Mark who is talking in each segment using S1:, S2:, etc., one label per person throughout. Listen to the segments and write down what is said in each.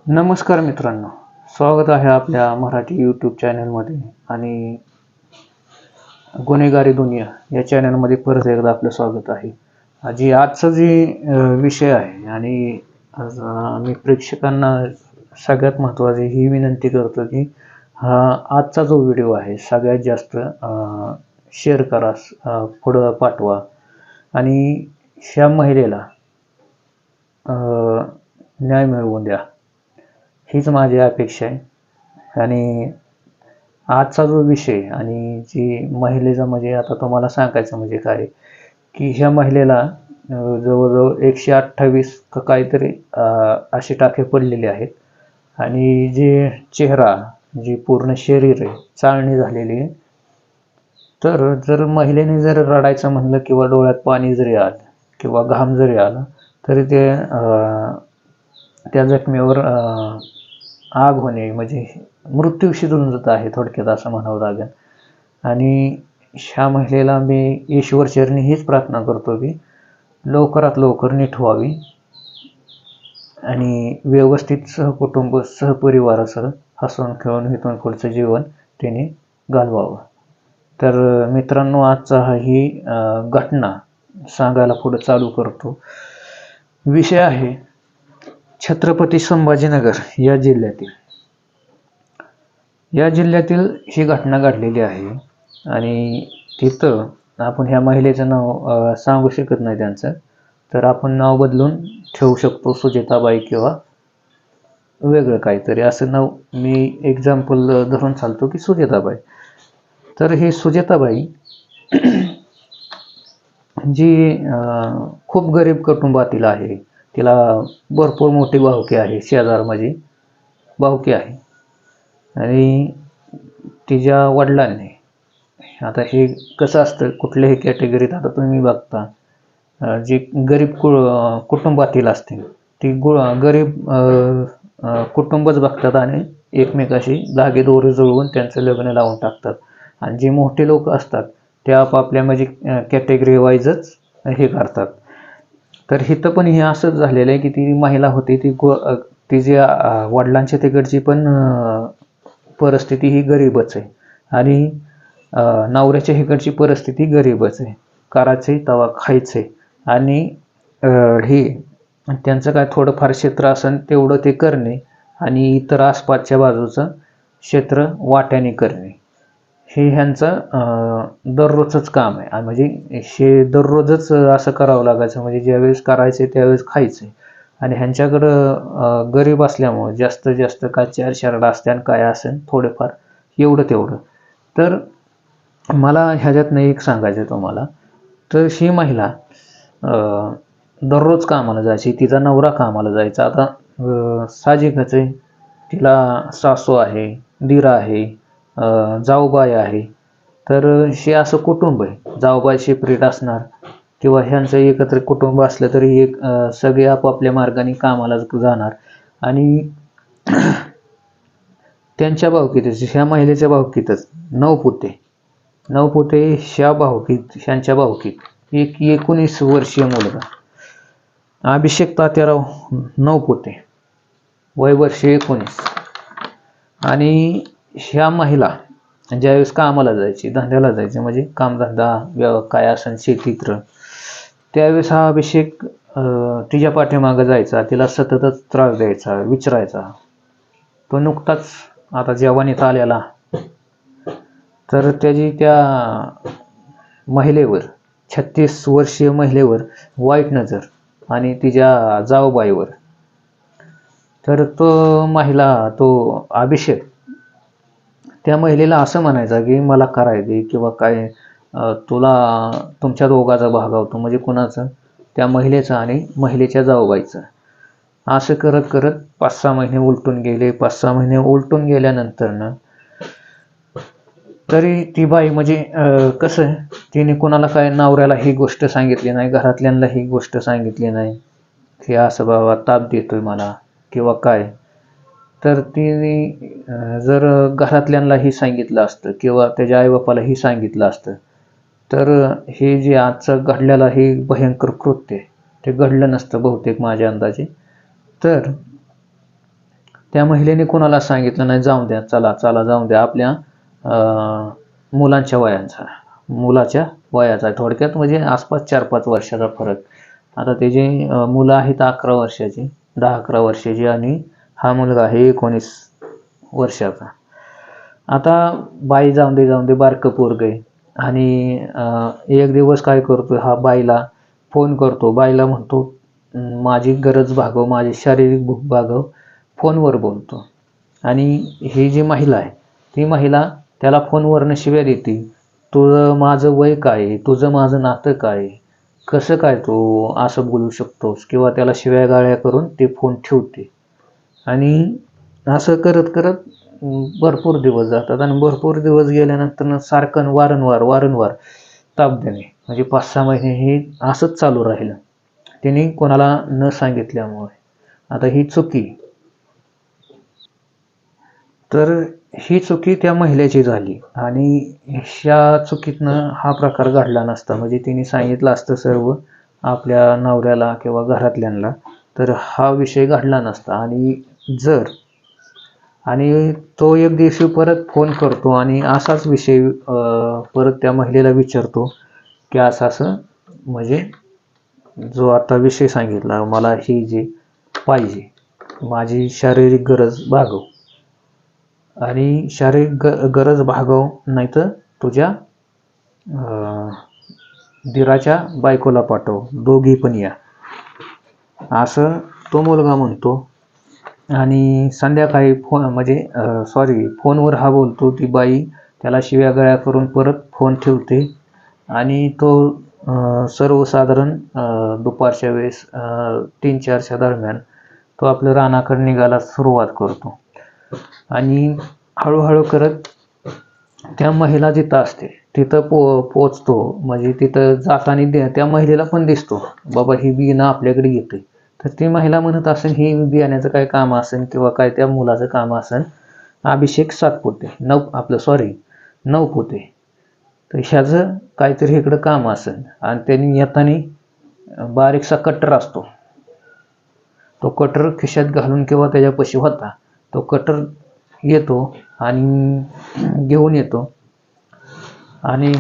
S1: नमस्कार मित्रांनो, स्वागत आहे आपल्या मराठी यूट्यूब चॅनलमध्ये आणि गुन्हेगारी दुनिया या चॅनलमध्ये परत एकदा आपलं स्वागत आहे. आजचा विषय आहे आणि मी प्रेक्षकांना सगळ्यात महत्त्वाची ही विनंती करतो की आजचा जो व्हिडिओ आहे सगळ्यात जास्त शेअर करा, पुढं पाठवा आणि ह्या महिलेला न्याय मिळवून द्या, हीच माझी अपेक्षा आहे. आणि आजचा जो विषय आणि जी महिलेचा म्हणजे आता तुम्हाला सांगायचं म्हणजे काय की ह्या महिलेला जवळजवळ 128 काहीतरी असे टाके पडलेले आहेत आणि जे चेहरा, जी पूर्ण शरीर आहे चाळणी झालेली आहे. तर जर महिलेने जर रडायचं म्हणलं किंवा डोळ्यात पाणी जरी आलं किंवा घाम जरी आला तरी ते त्या जखमेवर आग होणे म्हणजे मृत्यूशी झुंजत आहे, थोडक्यात असं म्हणावं लागेल. आणि ह्या महिलेला मी ईश्वरचरणी हीच प्रार्थना करतो की लवकरात लवकर नीट व्हावी आणि व्यवस्थित सहकुटुंब सहपरिवारासह हसून खेळून इथून पुढचं जीवन त्याने घालवावं. तर मित्रांनो, आजचा ही घटना सांगायला पुढे चालू करतो. विषय आहे छत्रपती संभाजीनगर या जिल्ह्यातील ही घटना घडलेली आहे. आणि तिथं आपण ह्या महिलेचं नाव सांगू शकत नाही त्यांचं, तर आपण नाव बदलून ठेवू शकतो सुजेताबाई किंवा वेगळं काहीतरी असं नाव मी एक्झाम्पल धरून चालतो की सुजेताबाई. तर ही सुजेताबाई जी खूप गरीब कुटुंबातील आहे, तिला भरपूर मोठी भावकी आहे, शेजार माझी भावकी आहे. आणि तिच्या वडिलांनी, आता हे कसं असतं कुठल्याही कॅटेगरीत, आता तुम्ही बघता जी गरीब कुटुंबातील असते ती गरीब कुटुंबच बघतात आणि एकमेकाशी धागेदोरे जुळवून त्यांचं लग्न लावून टाकतात. आणि जे मोठे लोक असतात ते आपापल्या म्हणजे कॅटेगरी वाईजच हे करतात. तर इथं पण हे असंच झालेलं आहे की ती महिला होती तिची वडिलांच्या तिकडची पण परिस्थिती ही गरीबच आहे आणि नवऱ्याच्या इकडची परिस्थिती गरीबच आहे. करायचे तवा खायचे आणि हे त्यांचं काय थोडंफार क्षेत्र असेल तेवढं ते करणे आणि इतर आसपासच्या बाजूचं क्षेत्र वाट्याने करणे हे ह्यांचं दररोजच काम आहे. म्हणजे हे दररोजच असं करावं लागायचं, म्हणजे ज्यावेळेस करायचे त्यावेळेस खायचे. आणि ह्यांच्याकडं गरीब असल्यामुळं जास्तीत जास्त काय 4 शेरडा असते आणि काय असेल थोडेफार एवढं तेवढं. तर मला ह्याच्यातनं एक सांगायचं आहे तुम्हाला. तर ही महिला दररोज कामाला जायची, तिचा नवरा कामाला जायचा. आता साहजिकच आहे, तिला सासू आहे, दीर आहे, जाऊबाई आहे. तर हे असं कुटुंब आहे, जाऊबाई सेपरेट असणार किंवा ह्यांचं एकत्र कुटुंब असलं तरी एक सगळे आपापल्या मार्गाने कामाला जाणार. आणि त्यांच्या भावकीतच, ह्या महिलेच्या भावकीतच 9 पुते ह्या भावकीत, ह्यांच्या भावकीत एक 19 वर्षीय मुलगा अभिषेक तात्याराव 9 पुते, वय वर्ष 19. आणि ह्या महिला ज्यावेळेस कामाला जायची, धंद्याला जायची, म्हणजे कामधंदा काय असेल शेतीत, त्यावेळेस हा अभिषेक तिच्या पाठीमागं जायचा, तिला सततच त्रास द्यायचा, विचारायचा. तो नुकताच आता जवानीत आलेला, तर त्या महिलेवर, 36 वर्षीय महिलेवर वाईट नजर आणि तिच्या जाऊबाईवर. तर तो अभिषेक त्या महिलेला असं म्हणायचा की मला करायचे किंवा काय, तुला तुमच्या दोघाचा भागावतो, म्हणजे कुणाचं, त्या महिलेचं आणि महिलेच्या जाऊबाईचं. असं करत करत 5-6 महिने उलटून गेले. 5-6 महिने उलटून गेल्यानंतर तरी ती बाई म्हणजे कसं, तिने कुणाला काय नवऱ्याला ही गोष्ट सांगितली नाही, घरातल्यांना ही गोष्ट सांगितली नाही की असं बाबा ताप देतोय मला किंवा काय. तर तिने जर घरातल्यांनाही सांगितलं असतं किंवा त्याच्या आईबापालाही सांगितलं असतं तर हे जे आजचं घडलेलं हे भयंकर कृत्य ते घडलं नसतं बहुतेक माझ्या अंदाजे. तर त्या महिलेने कोणाला सांगितलं नाही, जाऊन द्या, चला चला जाऊन द्या, आपल्या मुलाच्या वयाचा थोडक्यात म्हणजे आसपास 4-5 वर्षाचा फरक. आता त्याची मुलं आहेत 11 वर्षाची, 10-11 वर्षाची, आणि हा मुलगा आहे 19 वर्षाचा. आता बाई जाऊन दे बारकं पोरगं आहे. आणि एक दिवस काय करतो, हा बाईला फोन करतो, बाईला म्हणतो माझी गरज भागव, माझी शारीरिक भूक भागव, फोनवर बोलतो. आणि ही जी महिला आहे ती महिला त्याला फोनवरनं शिव्या देते, तुझं माझं वय काय, तुझं माझं नातं काय, कसं काय तू असं बोलू शकतोस, किंवा त्याला शिव्या गाळ्या करून ते फोन ठेवते. आणि असं करत करत भरपूर दिवस जातात, आणि भरपूर दिवस गेल्यानंतर सारखं वारंवार ताप देणे, म्हणजे 5-6 महिने हे असंच चालू राहिलं, त्यांनी कोणाला न सांगितल्यामुळे. आता ही चुकी, तर ही चुकी त्या महिलेची झाली, आणि ह्या चुकीतनं हा प्रकार घडला नसता. म्हणजे तिने सांगितलं असतं सर्व आपल्या नवऱ्याला किंवा घरातल्यांना, तर हा विषय घडला नसता. आणि तो एक दिवशी परत फोन करतो आणि असाच विषय परत त्या महिलेला विचारतो की असं म्हणजे जो आता विषय सांगितला, मला ही जी पाहिजे, माझी शारीरिक गरज भागव, आणि शारीरिक गरज भागव, नाही तर तुझ्या दिराच्या बायकोला पाठव, दोघी पण या, असं तो मुलगा म्हणतो. आणि संध्याकाळी फोनवर हा बोलतो, ती बाई त्याला शिव्या गळ्या करून परत फोन ठेवते. आणि तो सर्वसाधारण दुपारच्या वेळेस 3-4च्या दरम्यान तो आपलं रानाकडे निघायला सुरुवात करतो. आणि हळूहळू करत त्या महिला जिथं असते तिथं पोचतो. म्हणजे तिथं जाताना त्या महिलेला पण दिसतो, बाबा ही बियाणं आपल्याकडे येते. तर ती महिला म्हणत असेल ही बियाण्याचं काय काम असेल, किंवा काय त्या मुलाचं काम असेल, अभिषेक 7 पोते 9 पोते, तर ह्याचं काहीतरी इकडं काम असेल. आणि त्यांनी येताना बारीकसा कट्टर असतो, तो कटर खिशात घालून किंवा त्याच्यापाशी होता, तो कटर येतो आणि घेऊन येतो. आणि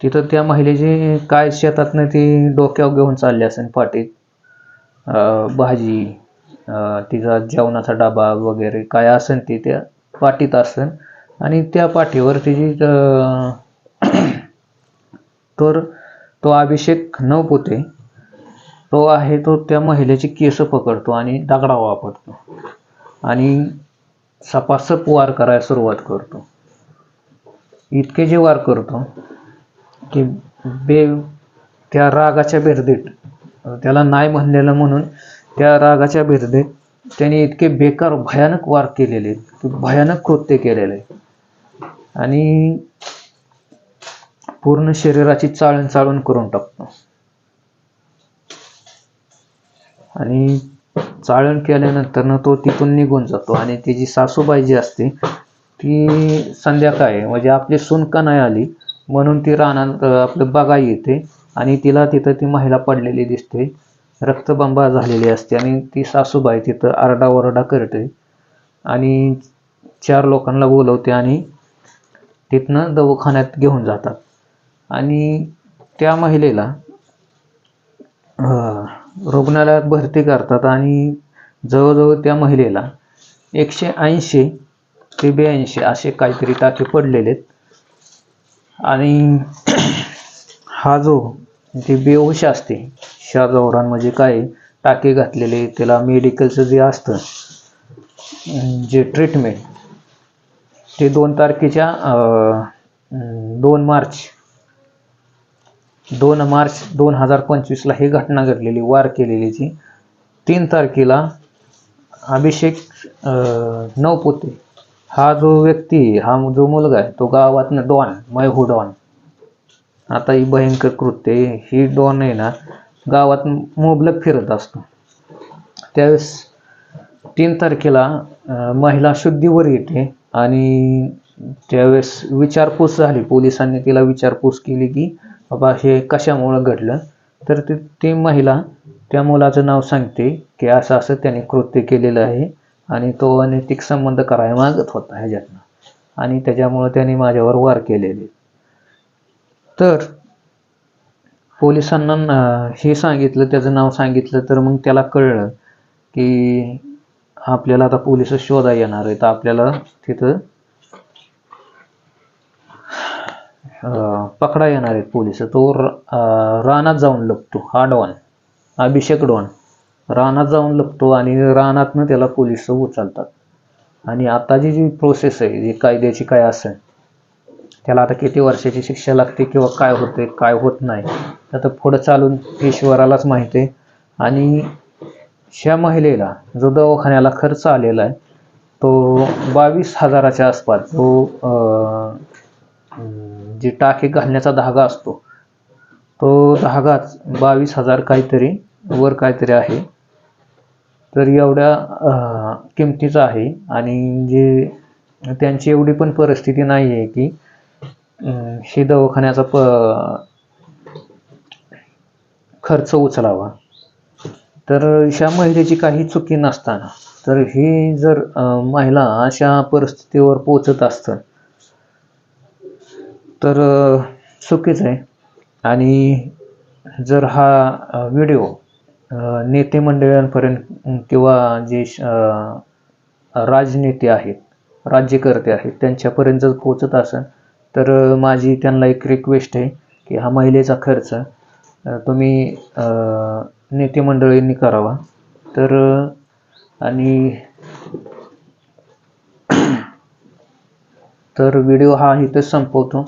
S1: तिथं त्या महिलेचे काय शेतातनं ती डोक्यावर घेऊन चालली असेल पाठीत भाजी, तिचा जेवणाचा डबा वगैरे काय असेल ते त्या पाठीत असेल. आणि त्या पाठीवर तिची तर तो अभिषेक 9 पोते तो आहे, तो त्या महिलेची केस पकडतो आणि दगडा वापरतो आणि सपासप वार करायला सुरुवात करतो. इतके जे वार करतो की त्या रागाच्या भेरदेत, त्याला नाही म्हणलेलं म्हणून त्या रागाच्या भेरदेत त्याने इतके बेकार भयानक वार केलेले, भयानक कृत्य केलेले, आणि पूर्ण शरीराची चाळण करून टाकतो. आणि चाळण केल्यानंतर तो तिथून निघून जातो. आणि त्याची सासूबाई जी असते ती संध्याकाळी, म्हणजे आपली सून का नाही आली म्हणून ती रानात आपलं बघायला येते, आणि तिला तिथं ती महिला पडलेली दिसते, रक्तबंबाळ झालेली असते. आणि ती सासूबाई तिथं आरडाओरडा करते आणि 4 लोकांना बोलवते आणि तिथनं दवाखान्यात घेऊन जातात. आणि त्या महिलेला रुग्णालयात भरती करतात. आणि जवळजवळ त्या महिलेला 180 ते 82 असे काहीतरी टाके पडलेले आहेत. आणि हा जो ते बेहोश असते, शाजवरान म्हणजे काय, टाके घातलेले, त्याला मेडिकलचं जे असतं जे ट्रीटमेंट, ते 2 तारखेच्या 2 मार्च 2025ला ही घटना घडलेली, वार केलेली जी. 3 तारखेला अभिषेक 9 पोते हा जो व्यक्ती, हा जो मुलगा आहे, तो गावातनं डॉन, मैहू डॉन, आता ही भयंकर कृत्य, ही डॉन आहे ना गावात मुबलक फिरत असतो. त्यावेळेस 3 तारखेला महिला शुद्धीवर येते, आणि त्यावेळेस विचारपूस झाली, पोलिसांनी तिला विचारपूस केली की बाबा हे कशामुळं घडलं. तर ती महिला त्या मुलाचं नाव सांगते की असं त्याने कृत्य केलेलं आहे, आणि तो अनैतिक संबंध करायला मागत होता ह्याच्यातनं, आणि त्याच्यामुळे त्याने माझ्यावर वार केलेले. तर पोलिसांना हे सांगितलं, त्याचं नाव सांगितलं, तर मग त्याला कळलं की आपल्याला आता पोलिस शोधा येणार आहेत, आपल्याला तिथं पकडा येणार आहेत पोलिस. तो रानात जाऊन लपतो. हा डॉन, अभिषेक डॉन रानात जाऊन लपतो आणि रानातनं त्याला पोलिस उचलतात. आणि आताची जी प्रोसेस आहे, जी कायद्याची काय असेल, त्याला आता किती वर्षाची शिक्षा लागते किंवा काय होते काय होत नाही, आता पुढं चालून ईश्वरालाच माहिती आहे. आणि ह्या महिलेला जो दवाखान्याला खर्च आलेला आहे तो 22,000च्या आसपास. तो जी टाके घालण्याचा धागा असतो तो धागाच 22,000 काहीतरी वर काहीतरी आहे. तर एवढ्या किमतीचा आहे. आणि जे त्यांची एवढी पण परिस्थिती नाही आहे की हे दवाखान्याचा खर्च उचलावा. तर ह्या महिलेची काही चुकी नसताना तर ही जर महिला अशा परिस्थितीवर पोचत असतं तर चुकीचं आहे. आणि जर हा व्हिडिओ नेते मंडळांपर्यंत किंवा जे राजनेते आहेत, राज्यकर्ते आहेत, त्यांच्यापर्यंत जर पोचत असेल तर माझी त्यांना एक रिक्वेस्ट आहे की हा महिलेचा खर्च तुम्ही नेते मंडळींनी करावा. तर आणि तर व्हिडिओ हा इथं संपवतो.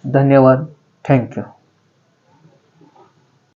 S1: धन्यवाद. थँक्यू.